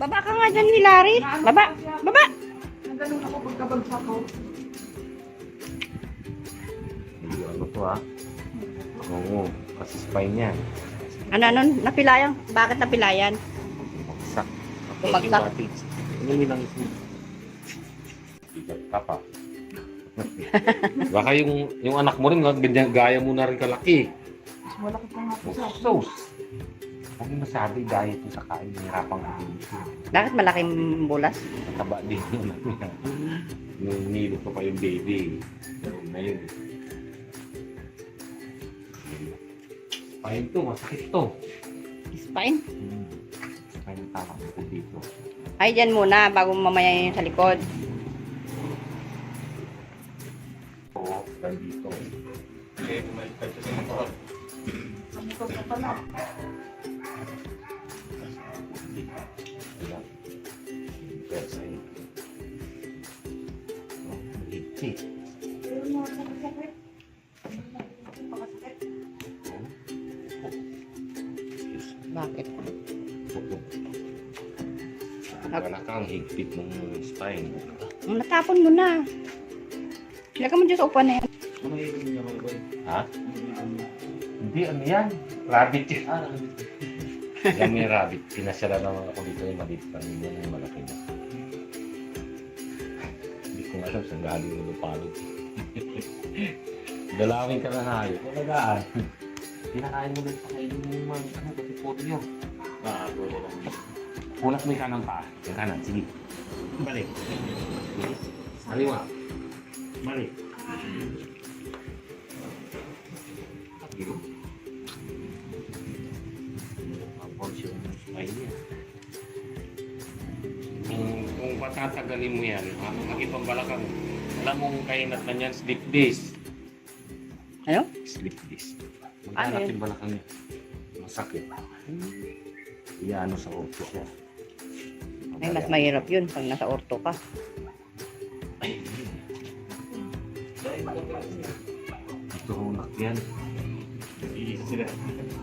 Baba ka nga dyan, Hilary. Baba. Baba. Nagano'n ako pagkabagsak ko. Hindi ano to ha. Oo, kasi spine yan. Ano, napilayan? Bakit napilayan? Bumagsak. Bumagsak. Ano yun ang isi? Bigat ka pa. Baka yung anak mo rin, ganyan, gaya mo na rin kalaki. Mas malaki pa nga po sa akin. Sos! Huwag mo masabi dahil ito sa kain, nahirapang mag-ibig. Bakit malaking bulas? Mataba din yung anak niya. Nung nilot ko pa yung baby. Ganun na yun. Spine to, masakit to. Spine? Spine tama ko dito. Ay, dyan muna bago mamaya yung sa likod. Oo, dito. Okay, bumalik tayo sa motor. Ang ito pa pala. Pero mga sakit-sakit. Napakasakit. Bakit? Wala kang higpit ng spine. Natapon mo na. Ilagay mo dyan sa upuan na yan. Ano yung niya mga boy? Ha? Hindi, ano yan? Rabbit yan. Rabbit. Yan may rabbit. Pinasara naman ako dito yung maliit pa. Hindi yan yung malaki na. Hindi ko alam saan galing yung lupalog. Dalawin ka na hayop. Talagaan. Pinakain mo lang pakainin mo yung mga ano, pati polio. Polio lang. Punat mo yung kanang paa. Yung kanan, sige. Balik. Sige. Saliwa. Balik. Sige. Tapos yung spine niya. Kung patatagalin mo yan, magipambalakang, alam mong kainat na yan, slip disc. Ano? Slip disc. Ano Magkalat yun? yung balakang niya. Masakit. Iyaano sa orto siya. Ay, mas mahirap yun pag nasa orto ka. Ito unak yan.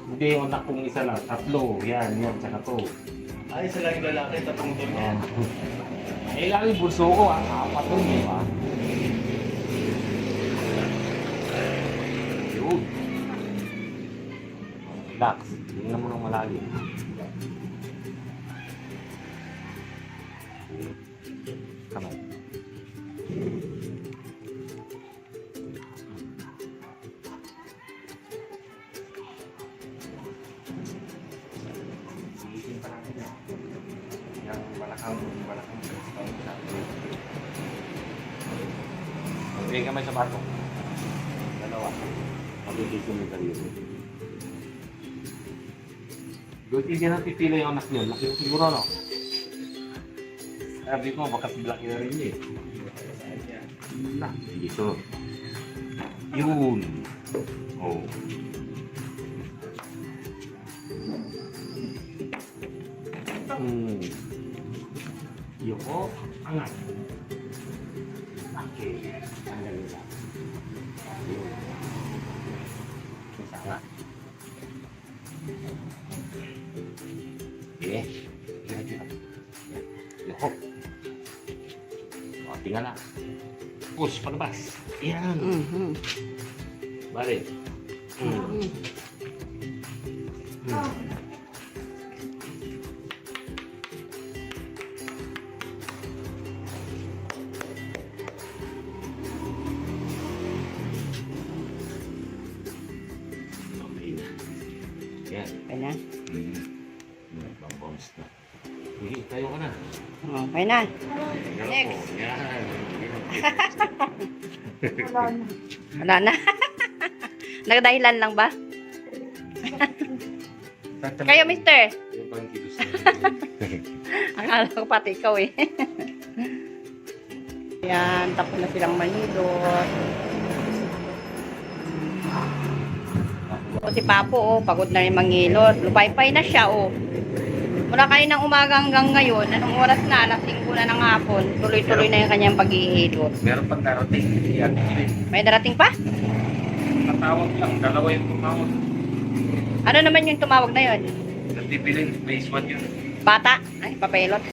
Hindi, unak kong isa lang. Tatlo. Yan, tsaka to. Ay, isa lang yung lalaki, tatlong to niya. Yan. Eh, lalo yung bulso ko, apat to, di ba? Yun. Relax. Tingnan mo nang malalim. Kamay. Sigitin pa natin yan. Yung balakang Magpigay kamay sa bato. Dalawa. Mabibisin mo tayo. Good, hindi na pipila yung anak niyo. Laki yung siguro, no? Sabi ko, baka laki na rin niya eh. Nah, sige, sunod. Yun. Oh. Yoko, angat. Okay, ang galing lang. Yun. Isa angat. Okay. Yoko. O, tingnan na. Push, palabas. Yan. Balik. Okay na. Yan. Okay na? Nagbabounce na. Sige, tayo ka na. Okay na. Tingnan Next. po. Yan. Wala na. Wala na. Nagdahilan lang ba? Kayo, mister. Yung pang kilos na. Akala ko pati ikaw eh. Yan, tapos na silang manilot. O si Papo, oh, pagod na rin mangilot. Lupay-pay na siya, oh. Mula kayo ng umaga hanggang ngayon, anong oras na? Alas 5 na ng hapon. Tuloy-tuloy na yung kanyang paghihilot. Meron pang darating. Yan. May darating pa? Natawag lang. Dalawa yung tumawag. Ano naman yung tumawag na yon? Natibilin. Phase 1 yun. Bata? Ay, papelot.